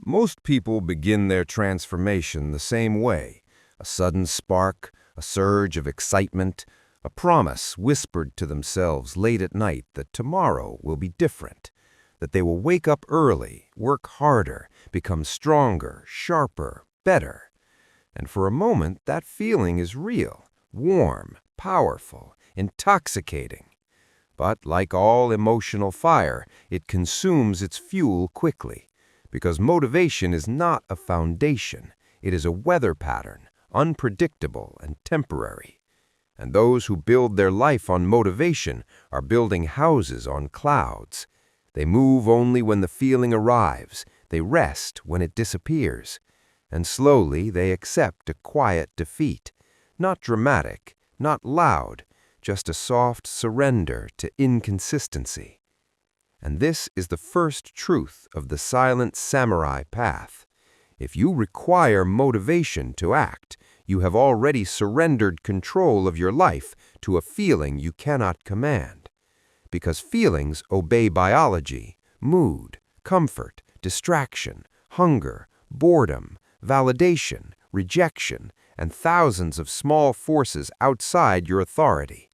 Most people begin their transformation the same way: a sudden spark, a surge of excitement, a promise whispered to themselves late at night that tomorrow will be different, that they will wake up early, work harder, become stronger, sharper, better. And for a moment, that feeling is real, warm, powerful, intoxicating. But like all emotional fire, it consumes its fuel quickly, because motivation is not a foundation. It is a weather pattern, unpredictable and temporary. And those who build their life on motivation are building houses on clouds. They move only when the feeling arrives. They rest when it disappears. And slowly they accept a quiet defeat, not dramatic, not loud, just a soft surrender to inconsistency. And this is the first truth of the silent samurai path. If you require motivation to act, you have already surrendered control of your life to a feeling you cannot command. Because feelings obey biology, mood, comfort, distraction, hunger, boredom, validation, rejection, and thousands of small forces outside your authority.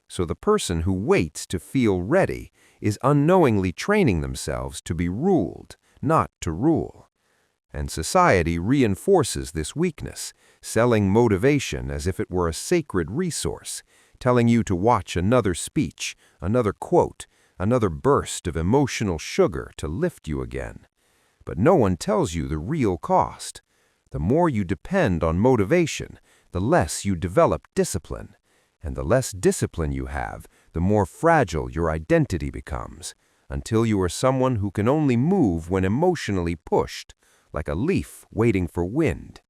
So the person who waits to feel ready is unknowingly training themselves to be ruled, not to rule. And society reinforces this weakness, selling motivation as if it were a sacred resource, telling you to watch another speech, another quote, another burst of emotional sugar to lift you again. But no one tells you the real cost. The more you depend on motivation, the less you develop discipline. And the less discipline you have, the more fragile your identity becomes, until you are someone who can only move when emotionally pushed, like a leaf waiting for wind.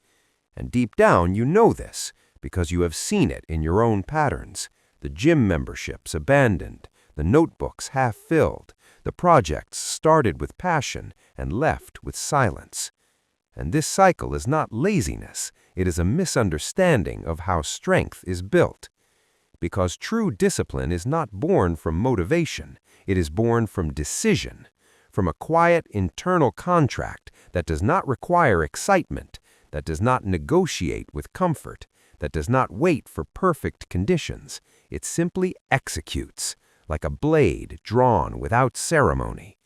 And deep down you know this, because you have seen it in your own patterns: the gym memberships abandoned, the notebooks half-filled, the projects started with passion and left with silence. And this cycle is not laziness, it is a misunderstanding of how strength is built. Because true discipline is not born from motivation, it is born from decision, from a quiet internal contract that does not require excitement, that does not negotiate with comfort, that does not wait for perfect conditions. It simply executes, like a blade drawn without ceremony.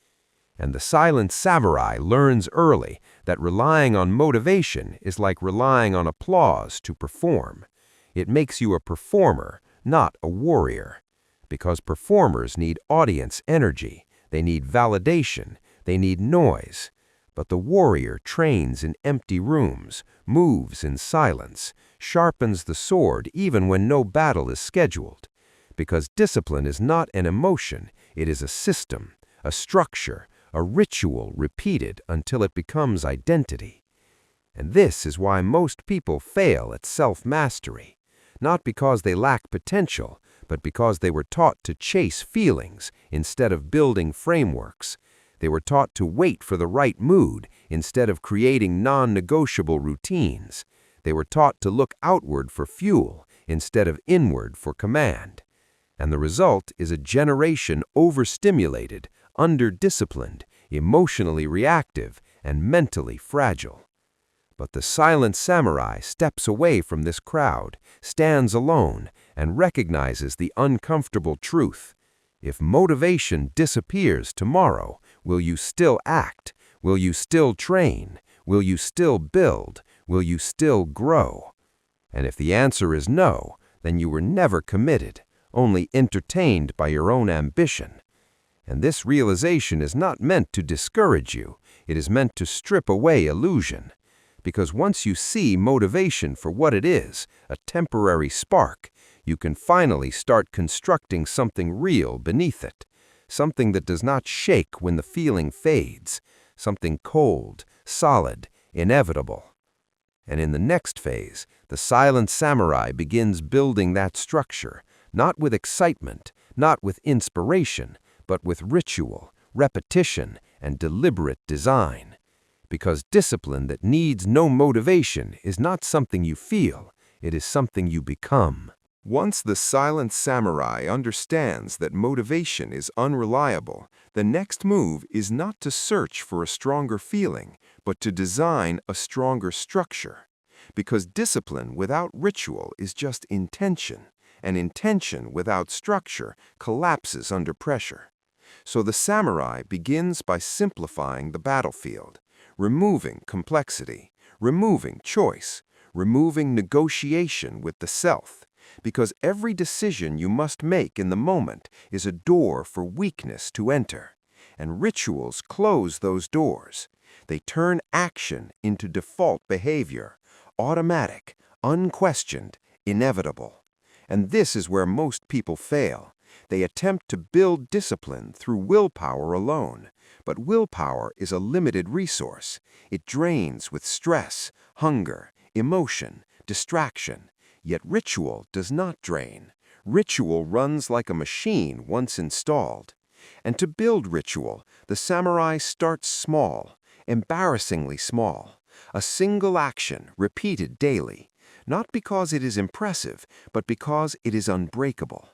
And the silent samurai learns early that relying on motivation is like relying on applause to perform. It makes you a performer, not a warrior. Because performers need audience energy, they need validation, they need noise. But the warrior trains in empty rooms, moves in silence, sharpens the sword even when no battle is scheduled. Because discipline is not an emotion, it is a system, a structure, a ritual repeated until it becomes identity. And this is why most people fail at self-mastery. Not because they lack potential, but because they were taught to chase feelings instead of building frameworks. They were taught to wait for the right mood instead of creating non-negotiable routines. They were taught to look outward for fuel instead of inward for command. And the result is a generation overstimulated, under-disciplined, emotionally reactive, and mentally fragile. But the silent samurai steps away from this crowd, stands alone, and recognizes the uncomfortable truth. If motivation disappears tomorrow, will you still act? Will you still train? Will you still build? Will you still grow? And if the answer is no, then you were never committed, only entertained by your own ambition. And this realization is not meant to discourage you. It is meant to strip away illusion. Because once you see motivation for what it is, a temporary spark, you can finally start constructing something real beneath it, something that does not shake when the feeling fades, something cold, solid, inevitable. And in the next phase, the silent samurai begins building that structure, not with excitement, not with inspiration, but with ritual, repetition, and deliberate design. Because discipline that needs no motivation is not something you feel, it is something you become. Once the silent samurai understands that motivation is unreliable, the next move is not to search for a stronger feeling, but to design a stronger structure. Because discipline without ritual is just intention, and intention without structure collapses under pressure. So the samurai begins by simplifying the battlefield, removing complexity, removing choice, removing negotiation with the self, because every decision you must make in the moment is a door for weakness to enter. And rituals close those doors. They turn action into default behavior, automatic, unquestioned, inevitable. And this is where most people fail. They attempt to build discipline through willpower alone. But willpower is a limited resource. It drains with stress, hunger, emotion, distraction. Yet ritual does not drain. Ritual runs like a machine once installed. And to build ritual, the samurai starts small, embarrassingly small. A single action repeated daily, not because it is impressive, but because it is unbreakable.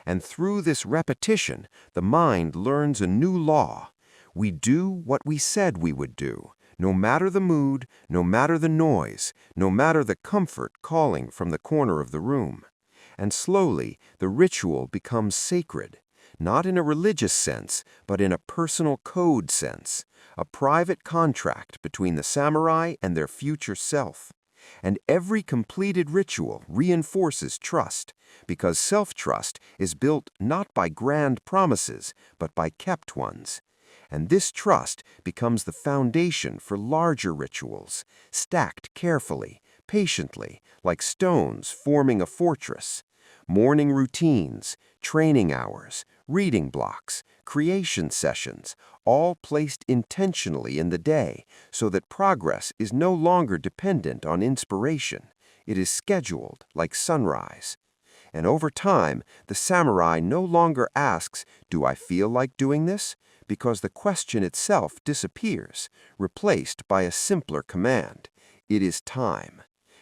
And through this repetition, the mind learns a new law. We do what we said we would do, no matter the mood, no matter the noise, no matter the comfort calling from the corner of the room. And slowly, the ritual becomes sacred, not in a religious sense, but in a personal code sense, a private contract between the samurai and their future self. And every completed ritual reinforces trust, because self-trust is built not by grand promises, but by kept ones. And this trust becomes the foundation for larger rituals, stacked carefully, patiently, like stones forming a fortress. Morning routines, training hours, reading blocks, creation sessions, all placed intentionally in the day so that progress is no longer dependent on inspiration. It is scheduled like sunrise. And over time, the samurai no longer asks, "Do I feel like doing this?" because the question itself disappears, replaced by a simpler command. It is time.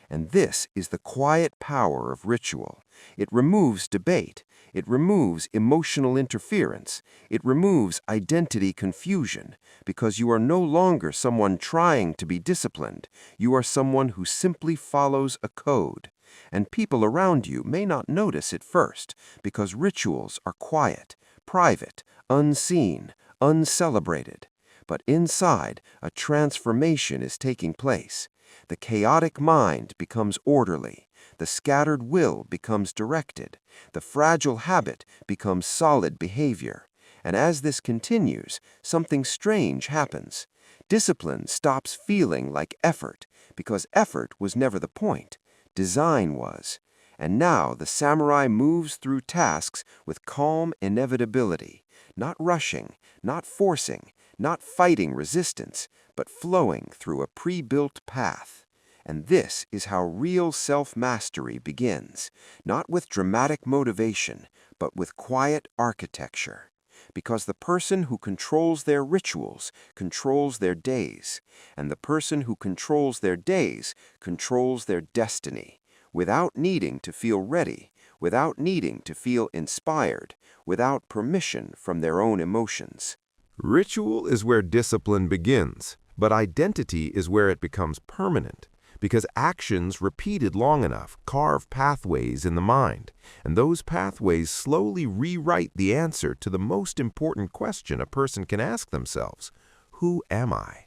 And this is the quiet power of ritual. It removes debate. It removes emotional interference. It removes identity confusion, because you are no longer someone trying to be disciplined. You are someone who simply follows a code. And people around you may not notice it first, because rituals are quiet, private, unseen, uncelebrated. But inside, a transformation is taking place. The chaotic mind becomes orderly. The scattered will becomes directed. The fragile habit becomes solid behavior. And as this continues, something strange happens. Discipline stops feeling like effort, because effort was never the point. Design was. And now the samurai moves through tasks with calm inevitability, not rushing, not forcing, not fighting resistance, but flowing through a pre-built path. And this is how real self-mastery begins, not with dramatic motivation, but with quiet architecture. Because the person who controls their rituals controls their days, and the person who controls their days controls their destiny, without needing to feel ready, without needing to feel inspired, without permission from their own emotions. Ritual is where discipline begins, but identity is where it becomes permanent, because actions repeated long enough carve pathways in the mind, and those pathways slowly rewrite the answer to the most important question a person can ask themselves: who am I?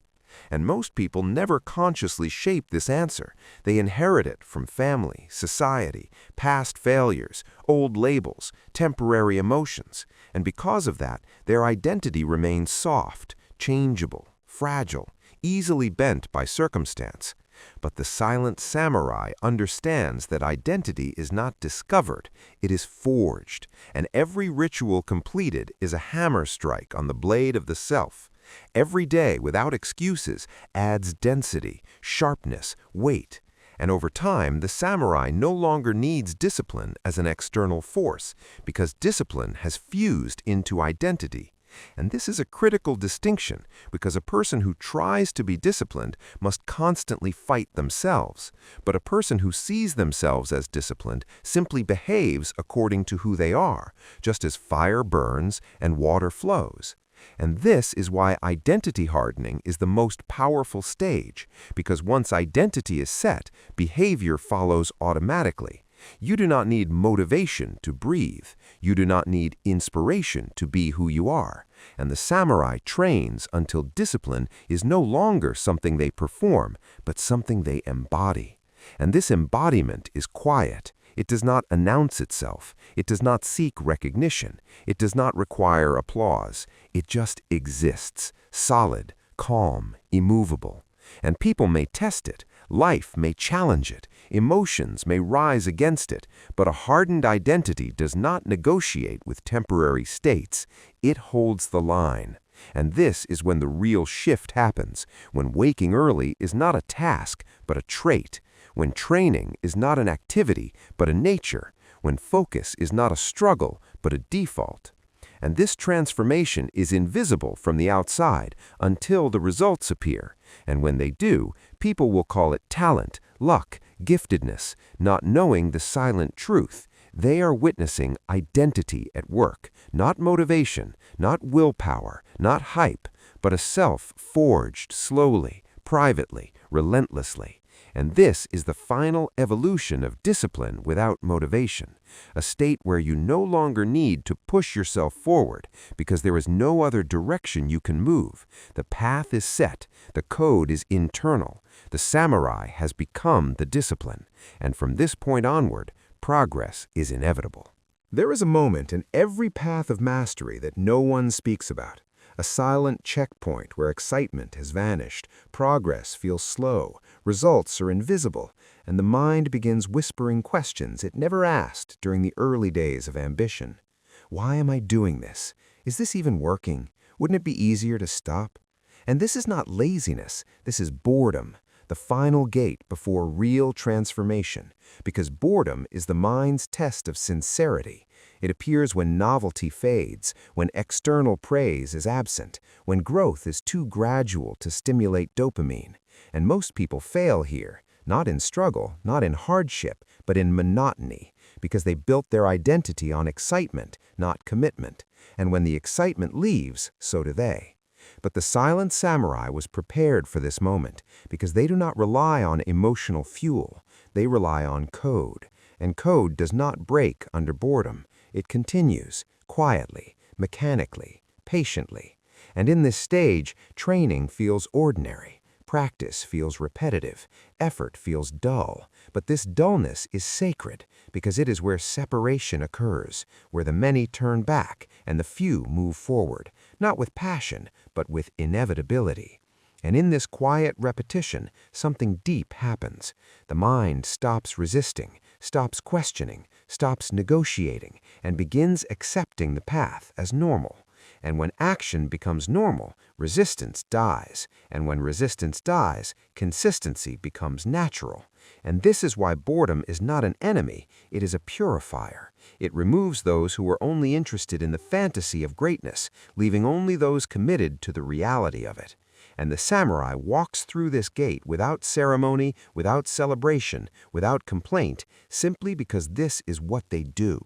And most people never consciously shape this answer. They inherit it from family, society, past failures, old labels, temporary emotions. And because of that, their identity remains soft, changeable, fragile, easily bent by circumstance. But the silent samurai understands that identity is not discovered, it is forged, and every ritual completed is a hammer strike on the blade of the self. Every day, without excuses, adds density, sharpness, weight. And over time, the samurai no longer needs discipline as an external force, because discipline has fused into identity. And this is a critical distinction, because a person who tries to be disciplined must constantly fight themselves. But a person who sees themselves as disciplined simply behaves according to who they are, just as fire burns and water flows. And this is why identity hardening is the most powerful stage, because once identity is set, behavior follows automatically. You do not need motivation to breathe. You do not need inspiration to be who you are. And the samurai trains until discipline is no longer something they perform, but something they embody. And this embodiment is quiet. It does not announce itself. It does not seek recognition. It does not require applause. It just exists, solid, calm, immovable. And people may test it. Life may challenge it. Emotions may rise against it. But a hardened identity does not negotiate with temporary states. It holds the line. And this is when the real shift happens, when waking early is not a task, but a trait, when training is not an activity, but a nature, when focus is not a struggle, but a default. And this transformation is invisible from the outside until the results appear. And when they do, people will call it talent, luck, giftedness, not knowing the silent truth. They are witnessing identity at work, not motivation, not willpower, not hype, but a self forged slowly, privately, relentlessly. And this is the final evolution of discipline without motivation, a state where you no longer need to push yourself forward because there is no other direction you can move. The path is set, the code is internal, the samurai has become the discipline, and from this point onward, progress is inevitable. There is a moment in every path of mastery that no one speaks about. A silent checkpoint where excitement has vanished, progress feels slow, results are invisible, and the mind begins whispering questions it never asked during the early days of ambition. Why am I doing this? Is this even working? Wouldn't it be easier to stop? And this is not laziness, this is boredom, the final gate before real transformation, because boredom is the mind's test of sincerity. It appears when novelty fades, when external praise is absent, when growth is too gradual to stimulate dopamine. And most people fail here, not in struggle, not in hardship, but in monotony, because they built their identity on excitement, not commitment. And when the excitement leaves, so do they. But the silent samurai was prepared for this moment, because they do not rely on emotional fuel. They rely on code. And code does not break under boredom. It continues, quietly, mechanically, patiently. And in this stage, training feels ordinary. Practice feels repetitive. Effort feels dull. But this dullness is sacred, because it is where separation occurs, where the many turn back and the few move forward, not with passion, but with inevitability. And in this quiet repetition, something deep happens. The mind stops resisting, stops questioning, stops negotiating, and begins accepting the path as normal. And when action becomes normal, resistance dies. And when resistance dies, consistency becomes natural. And this is why boredom is not an enemy, it is a purifier. It removes those who are only interested in the fantasy of greatness, leaving only those committed to the reality of it. And the samurai walks through this gate without ceremony, without celebration, without complaint, simply because this is what they do.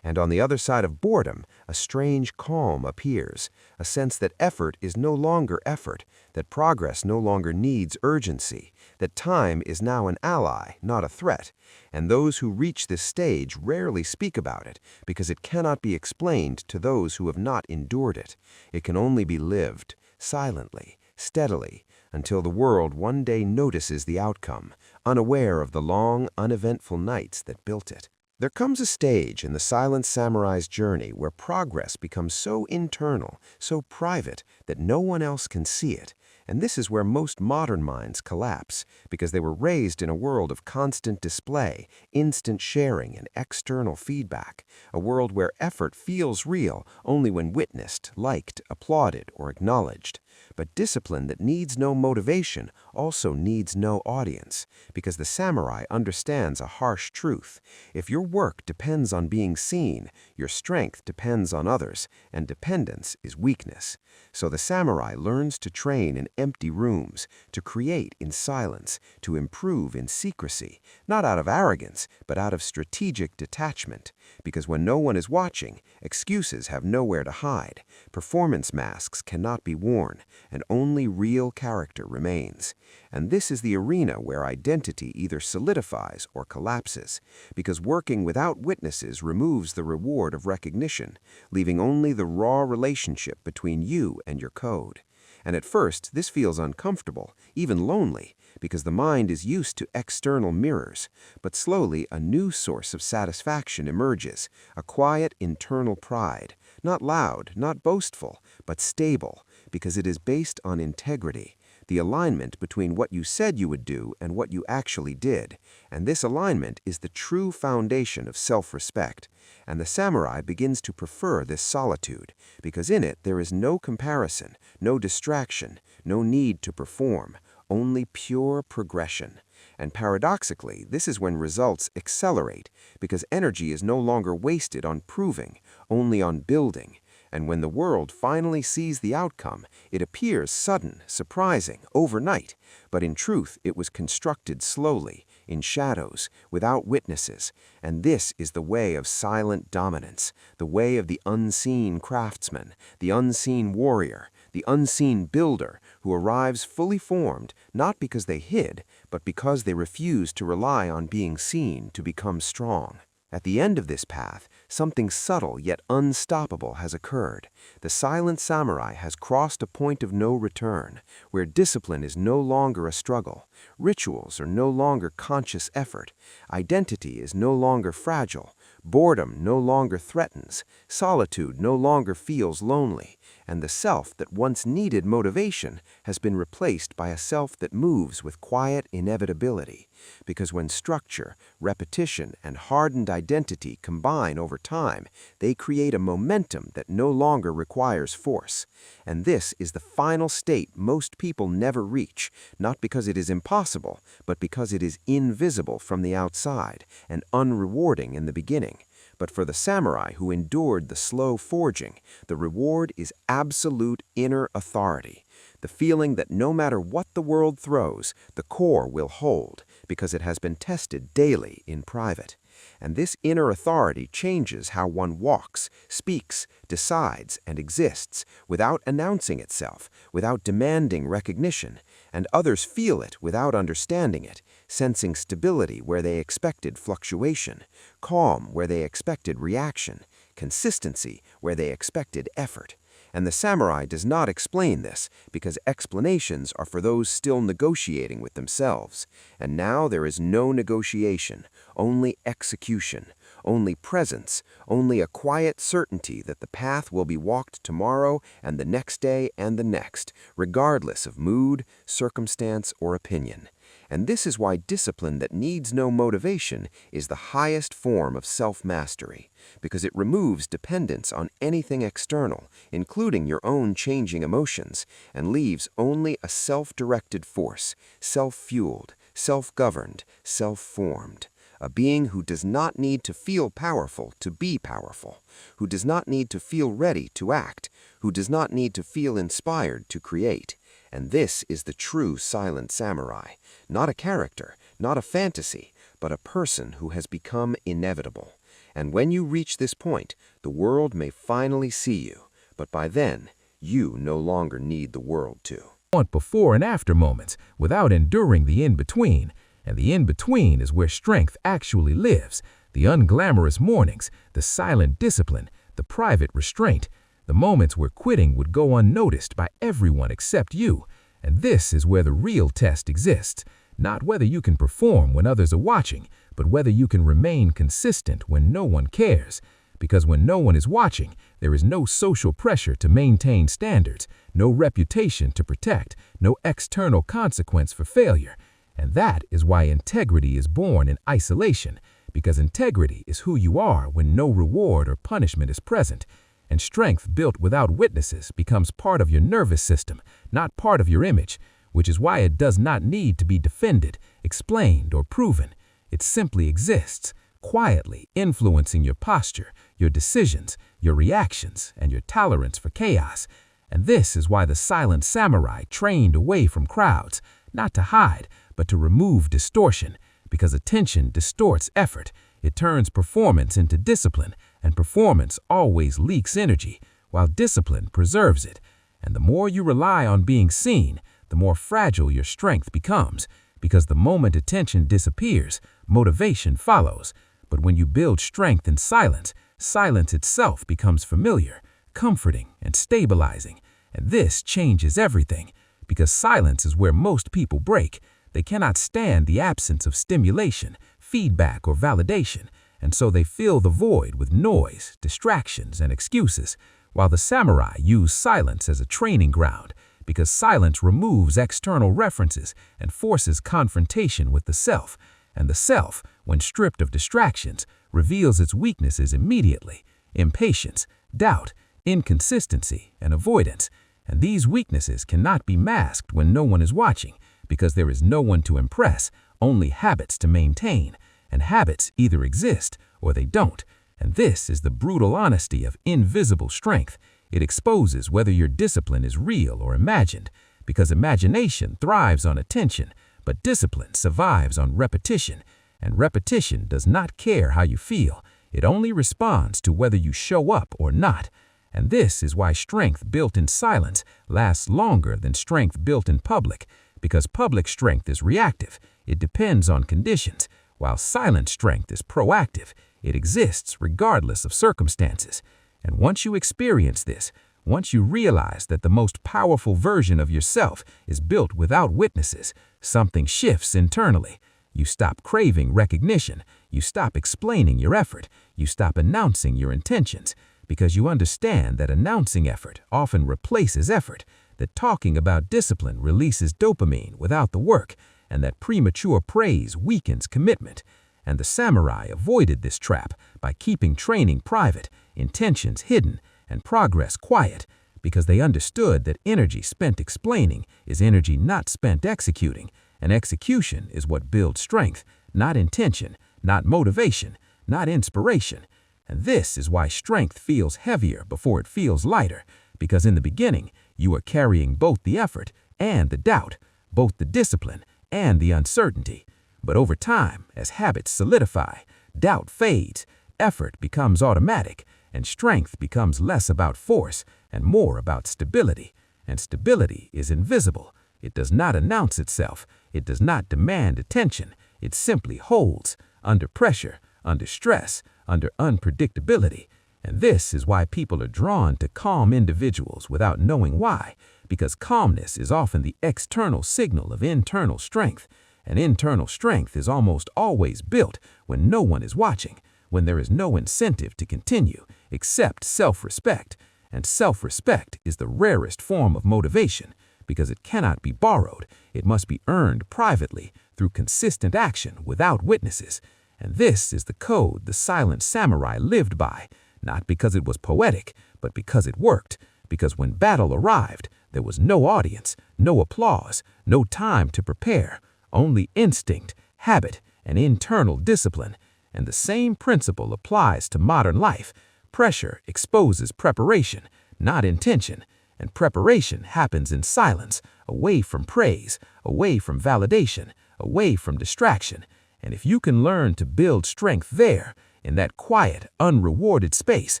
And on the other side of boredom, a strange calm appears, a sense that effort is no longer effort, that progress no longer needs urgency, that time is now an ally, not a threat. And those who reach this stage rarely speak about it, because it cannot be explained to those who have not endured it. It can only be lived, silently, steadily, until the world one day notices the outcome, unaware of the long, uneventful nights that built it. There comes a stage in the silent samurai's journey where progress becomes so internal, so private, that no one else can see it. And this is where most modern minds collapse, because they were raised in a world of constant display, instant sharing, and external feedback, a world where effort feels real only when witnessed, liked, applauded, or acknowledged. But discipline that needs no motivation also needs no audience, because the samurai understands a harsh truth. If your work depends on being seen, your strength depends on others, and dependence is weakness. So the samurai learns to train in empty rooms, to create in silence, to improve in secrecy, not out of arrogance, but out of strategic detachment. Because when no one is watching, excuses have nowhere to hide, performance masks cannot be worn, and only real character remains. And this is the arena where identity either solidifies or collapses, because working without witnesses removes the reward of recognition, leaving only the raw relationship between you and your code. And at first, this feels uncomfortable, even lonely, because the mind is used to external mirrors. But slowly, a new source of satisfaction emerges, a quiet internal pride, not loud, not boastful, but stable, because it is based on integrity, the alignment between what you said you would do and what you actually did. And this alignment is the true foundation of self-respect. And the samurai begins to prefer this solitude, because in it there is no comparison, no distraction, no need to perform, only pure progression. And paradoxically, this is when results accelerate, because energy is no longer wasted on proving, only on building. And when the world finally sees the outcome, it appears sudden, surprising, overnight. But in truth, it was constructed slowly, in shadows, without witnesses. And this is the way of silent dominance, the way of the unseen craftsman, the unseen warrior, the unseen builder who arrives fully formed, not because they hid, but because they refused to rely on being seen to become strong. At the end of this path, something subtle yet unstoppable has occurred. The silent samurai has crossed a point of no return, where discipline is no longer a struggle, rituals are no longer conscious effort, identity is no longer fragile, boredom no longer threatens, solitude no longer feels lonely, and the self that once needed motivation has been replaced by a self that moves with quiet inevitability. Because when structure, repetition, and hardened identity combine over time, they create a momentum that no longer requires force. And this is the final state most people never reach, not because it is impossible, but because it is invisible from the outside and unrewarding in the beginning. But for the samurai who endured the slow forging, the reward is absolute inner authority. The feeling that no matter what the world throws, the core will hold, because it has been tested daily in private. And this inner authority changes how one walks, speaks, decides, and exists, without announcing itself, without demanding recognition, and others feel it without understanding it, sensing stability where they expected fluctuation, calm where they expected reaction, consistency where they expected effort. And the samurai does not explain this, because explanations are for those still negotiating with themselves. And now there is no negotiation, only execution, only presence, only a quiet certainty that the path will be walked tomorrow and the next day and the next, regardless of mood, circumstance, or opinion. And this is why discipline that needs no motivation is the highest form of self-mastery, because it removes dependence on anything external, including your own changing emotions, and leaves only a self-directed force, self-fueled, self-governed, self-formed. A being who does not need to feel powerful to be powerful, who does not need to feel ready to act, who does not need to feel inspired to create. And this is the true silent samurai, not a character, not a fantasy, but a person who has become inevitable. And when you reach this point, the world may finally see you, but by then, you no longer need the world to. Want before and after moments without enduring the in-between. And the in-between is where strength actually lives. The unglamorous mornings, the silent discipline, the private restraint, the moments where quitting would go unnoticed by everyone except you. And this is where the real test exists. Not whether you can perform when others are watching, but whether you can remain consistent when no one cares. Because when no one is watching, there is no social pressure to maintain standards, no reputation to protect, no external consequence for failure. And that is why integrity is born in isolation, because integrity is who you are when no reward or punishment is present. And strength built without witnesses becomes part of your nervous system, not part of your image, which is why it does not need to be defended, explained, or proven. It simply exists, quietly influencing your posture, your decisions, your reactions, and your tolerance for chaos. And this is why the silent samurai trained away from crowds, not to hide, but to remove distortion, because attention distorts effort. It turns performance into discipline, and performance always leaks energy, while discipline preserves it. And the more you rely on being seen, the more fragile your strength becomes, because the moment attention disappears, motivation follows. But when you build strength in silence, silence itself becomes familiar, comforting, and stabilizing. And this changes everything, because silence is where most people break. They cannot stand the absence of stimulation, feedback, or validation, and so they fill the void with noise, distractions, and excuses, while the samurai use silence as a training ground, because silence removes external references and forces confrontation with the self, and the self, when stripped of distractions, reveals its weaknesses immediately: impatience, doubt, inconsistency, and avoidance. And these weaknesses cannot be masked when no one is watching, because there is no one to impress, only habits to maintain. And habits either exist or they don't. And this is the brutal honesty of invisible strength. It exposes whether your discipline is real or imagined, because imagination thrives on attention, but discipline survives on repetition. And repetition does not care how you feel. It only responds to whether you show up or not. And this is why strength built in silence lasts longer than strength built in public, because public strength is reactive. It depends on conditions, while silent strength is proactive. It exists regardless of circumstances. And once you experience this, once you realize that the most powerful version of yourself is built without witnesses, something shifts internally. You stop craving recognition. You stop explaining your effort. You stop announcing your intentions, because you understand that announcing effort often replaces effort, that talking about discipline releases dopamine without the work, and that premature praise weakens commitment. And the samurai avoided this trap by keeping training private, intentions hidden, and progress quiet, because they understood that energy spent explaining is energy not spent executing, and execution is what builds strength, not intention, not motivation, not inspiration. And this is why strength feels heavier before it feels lighter, because in the beginning, you are carrying both the effort and the doubt, both the discipline and the uncertainty. But over time, as habits solidify, doubt fades, effort becomes automatic, and strength becomes less about force and more about stability. And stability is invisible. It does not announce itself. It does not demand attention. It simply holds under pressure, under stress, under unpredictability. And this is why people are drawn to calm individuals without knowing why, because calmness is often the external signal of internal strength. And internal strength is almost always built when no one is watching, when there is no incentive to continue, except self-respect. And self-respect is the rarest form of motivation, because it cannot be borrowed. It must be earned privately through consistent action without witnesses. And this is the code the silent samurai lived by, not because it was poetic, but because it worked. Because when battle arrived, there was no audience, no applause, no time to prepare, only instinct, habit, and internal discipline. And the same principle applies to modern life. Pressure exposes preparation, not intention. And preparation happens in silence, away from praise, away from validation, away from distraction. And if you can learn to build strength there, in that quiet, unrewarded space,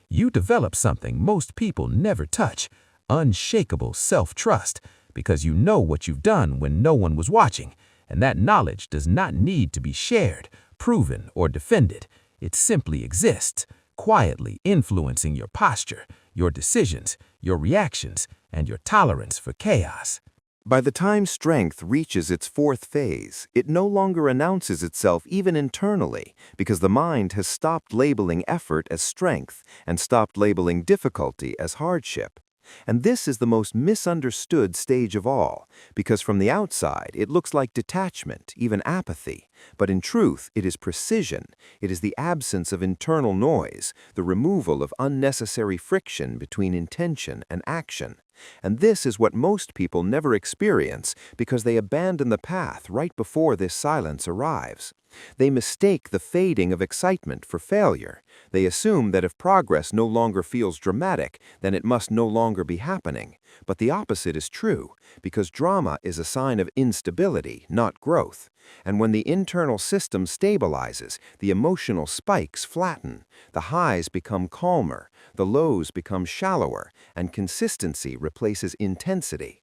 you develop something most people never touch: unshakable self-trust, because you know what you've done when no one was watching. And that knowledge does not need to be shared, proven, or defended. It simply exists, quietly influencing your posture, your decisions, your reactions, and your tolerance for chaos. By the time strength reaches its fourth phase, it no longer announces itself even internally, because the mind has stopped labeling effort as strength and stopped labeling difficulty as hardship. And this is the most misunderstood stage of all, because from the outside it looks like detachment, even apathy. But in truth, it is precision. It is the absence of internal noise, the removal of unnecessary friction between intention and action. And this is what most people never experience because they abandon the path right before this silence arrives. They mistake the fading of excitement for failure. They assume that if progress no longer feels dramatic, then it must no longer be happening. But the opposite is true, because drama is a sign of instability, not growth. And when the internal system stabilizes, the emotional spikes flatten, the highs become calmer, the lows become shallower, and consistency replaces intensity.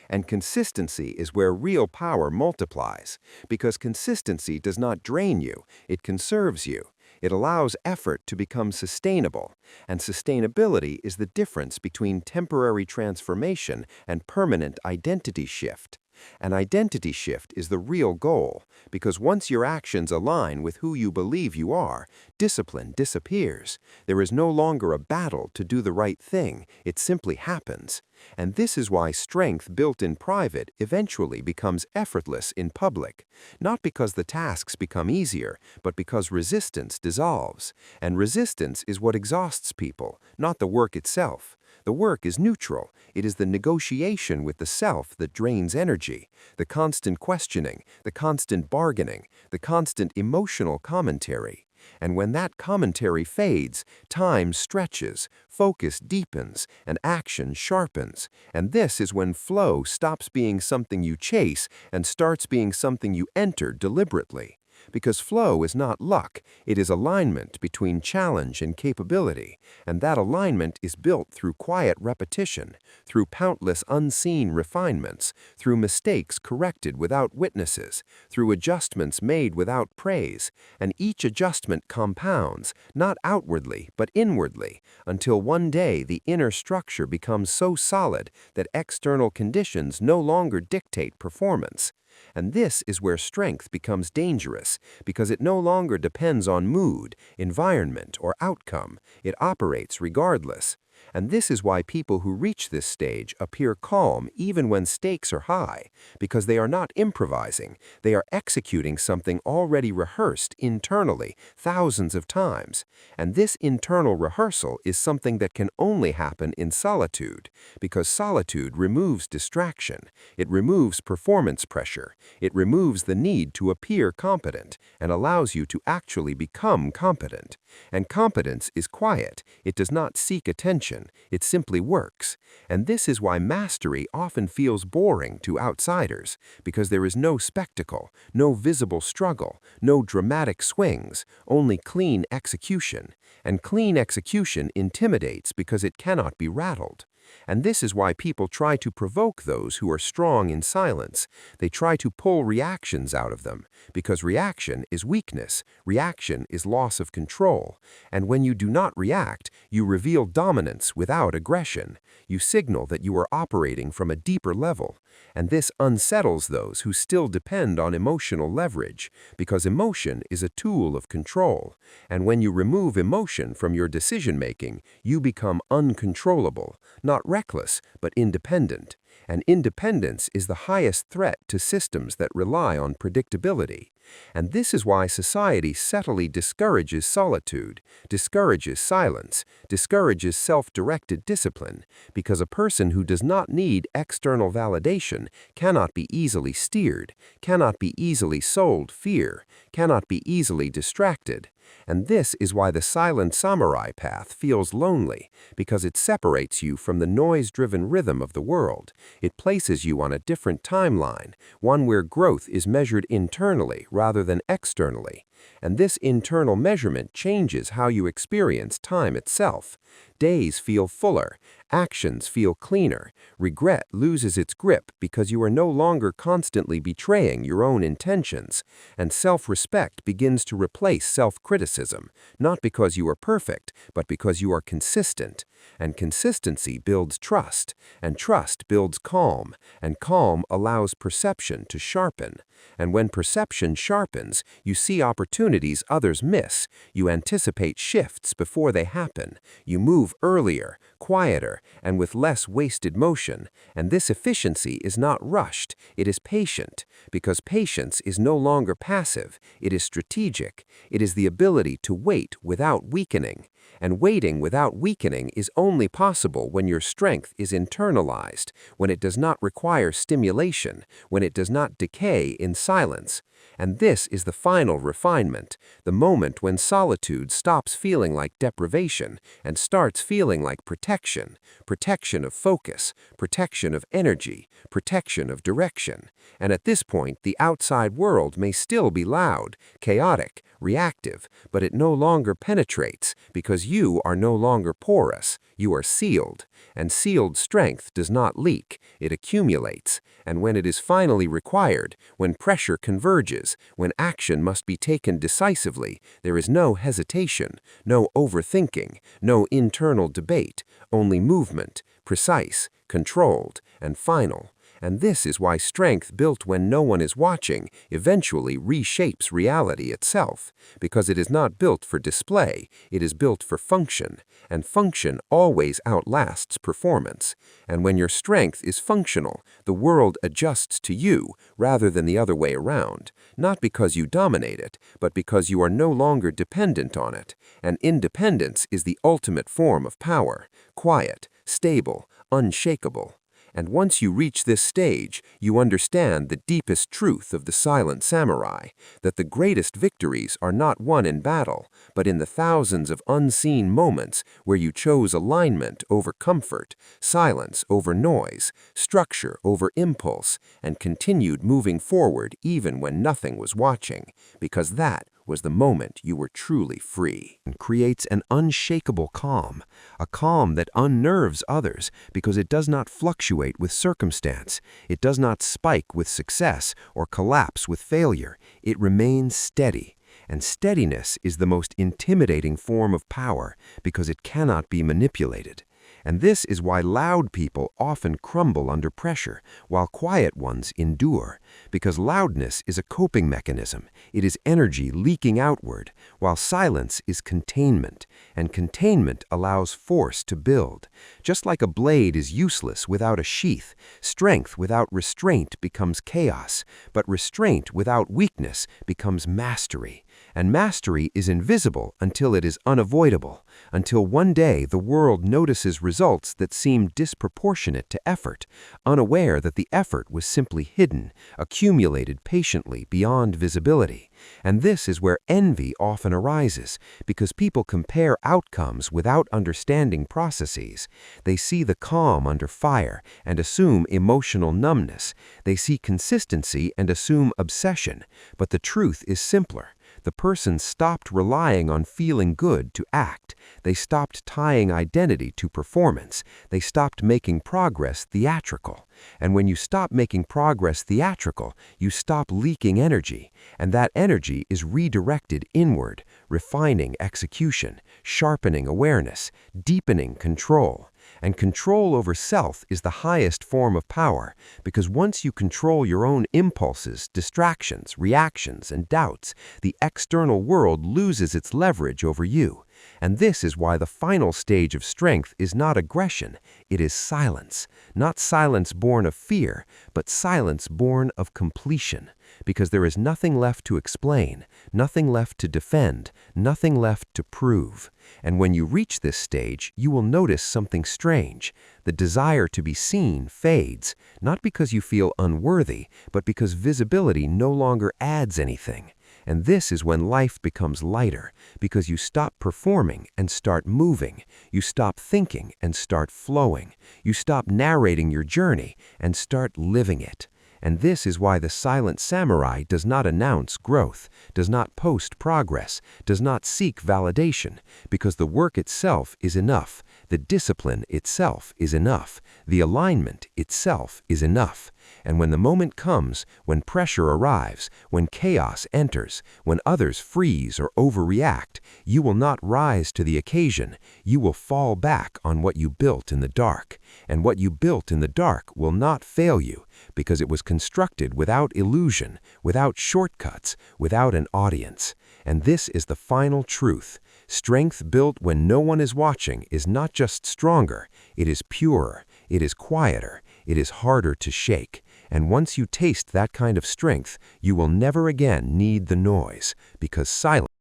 And consistency is where real power multiplies, because consistency does not drain you, it conserves you. It allows effort to become sustainable, and sustainability is the difference between temporary transformation and permanent identity shift. An identity shift is the real goal, because once your actions align with who you believe you are, discipline disappears. There is no longer a battle to do the right thing, it simply happens. And this is why strength built in private eventually becomes effortless in public, not because the tasks become easier, but because resistance dissolves. And resistance is what exhausts people, not the work itself. The work is neutral. It is the negotiation with the self that drains energy, the constant questioning, the constant bargaining, the constant emotional commentary. And when that commentary fades, time stretches, focus deepens, and action sharpens. And this is when flow stops being something you chase and starts being something you enter deliberately. Because flow is not luck, it is alignment between challenge and capability, and that alignment is built through quiet repetition, through countless unseen refinements, through mistakes corrected without witnesses, through adjustments made without praise, and each adjustment compounds, not outwardly but inwardly, until one day the inner structure becomes so solid that external conditions no longer dictate performance. And this is where strength becomes dangerous, because it no longer depends on mood, environment, or outcome. It operates regardless. And this is why people who reach this stage appear calm even when stakes are high, because they are not improvising, they are executing something already rehearsed internally thousands of times. And this internal rehearsal is something that can only happen in solitude, because solitude removes distraction, it removes performance pressure, it removes the need to appear competent, and allows you to actually become competent. And competence is quiet, it does not seek attention. It simply works. And this is why mastery often feels boring to outsiders, because there is no spectacle, no visible struggle, no dramatic swings, only clean execution. And clean execution intimidates because it cannot be rattled. And this is why people try to provoke those who are strong in silence. They try to pull reactions out of them, because reaction is weakness, reaction is loss of control. And when you do not react, you reveal dominance without aggression. You signal that you are operating from a deeper level. And this unsettles those who still depend on emotional leverage, because emotion is a tool of control. And when you remove emotion from your decision-making, you become uncontrollable, not reckless, but independent. And independence is the highest threat to systems that rely on predictability. And this is why society subtly discourages solitude, discourages silence, discourages self-directed discipline, because a person who does not need external validation cannot be easily steered, cannot be easily sold fear, cannot be easily distracted. And this is why the silent samurai path feels lonely, because it separates you from the noise-driven rhythm of the world. It places you on a different timeline, one where growth is measured internally rather than externally. And this internal measurement changes how you experience time itself. Days feel fuller, actions feel cleaner, regret loses its grip because you are no longer constantly betraying your own intentions, and self-respect begins to replace self-criticism, not because you are perfect, but because you are consistent. And consistency builds trust, and trust builds calm, and calm allows perception to sharpen. And when perception sharpens, you see opportunities opportunities others miss. You anticipate shifts before they happen. You move earlier, quieter, and with less wasted motion. And this efficiency is not rushed, it is patient, because patience is no longer passive, it is strategic. It is the ability to wait without weakening. And waiting without weakening is only possible when your strength is internalized, when it does not require stimulation, when it does not decay in silence. And this is the final refinement, the moment when solitude stops feeling like deprivation and starts feeling like protection, protection of focus, protection of energy, protection of direction. And at this point, the outside world may still be loud, chaotic, reactive, but it no longer penetrates because you are no longer porous, you are sealed. And sealed strength does not leak, it accumulates. And when it is finally required, when pressure converges, when action must be taken decisively, there is no hesitation, no overthinking, no internal debate, only movement, precise, controlled, and final. And this is why strength built when no one is watching eventually reshapes reality itself, because it is not built for display, it is built for function, and function always outlasts performance. And when your strength is functional, the world adjusts to you rather than the other way around, not because you dominate it, but because you are no longer dependent on it. And independence is the ultimate form of power, quiet, stable, unshakable. And once you reach this stage, you understand the deepest truth of the silent samurai, that the greatest victories are not won in battle, but in the thousands of unseen moments where you chose alignment over comfort, silence over noise, structure over impulse, and continued moving forward even when nothing was watching, because that was the moment you were truly free. It creates an unshakable calm, a calm that unnerves others because it does not fluctuate with circumstance. It does not spike with success or collapse with failure. It remains steady. And steadiness is the most intimidating form of power because it cannot be manipulated. And this is why loud people often crumble under pressure, while quiet ones endure, because loudness is a coping mechanism. It is energy leaking outward, while silence is containment, and containment allows force to build. Just like a blade is useless without a sheath, strength without restraint becomes chaos, but restraint without weakness becomes mastery. And mastery is invisible until it is unavoidable, until one day the world notices results that seem disproportionate to effort, unaware that the effort was simply hidden, accumulated patiently beyond visibility. And this is where envy often arises, because people compare outcomes without understanding processes. They see the calm under fire and assume emotional numbness. They see consistency and assume obsession. But the truth is simpler. The person stopped relying on feeling good to act. They stopped tying identity to performance. They stopped making progress theatrical. And when you stop making progress theatrical, you stop leaking energy. And that energy is redirected inward, refining execution, sharpening awareness, deepening control. And control over self is the highest form of power, because once you control your own impulses, distractions, reactions, and doubts, the external world loses its leverage over you. And this is why the final stage of strength is not aggression, it is silence. Not silence born of fear, but silence born of completion. Because there is nothing left to explain, nothing left to defend, nothing left to prove. And when you reach this stage, you will notice something strange. The desire to be seen fades, not because you feel unworthy, but because visibility no longer adds anything. And this is when life becomes lighter, because you stop performing and start moving. You stop thinking and start flowing. You stop narrating your journey and start living it. And this is why the silent samurai does not announce growth, does not post progress, does not seek validation, because the work itself is enough, the discipline itself is enough, the alignment itself is enough. And when the moment comes, when pressure arrives, when chaos enters, when others freeze or overreact, you will not rise to the occasion. You will fall back on what you built in the dark. And what you built in the dark will not fail you, because it was constructed without illusion, without shortcuts, without an audience. And this is the final truth. Strength built when no one is watching is not just stronger, it is purer, it is quieter, it is harder to shake. And once you taste that kind of strength, you will never again need the noise, because silence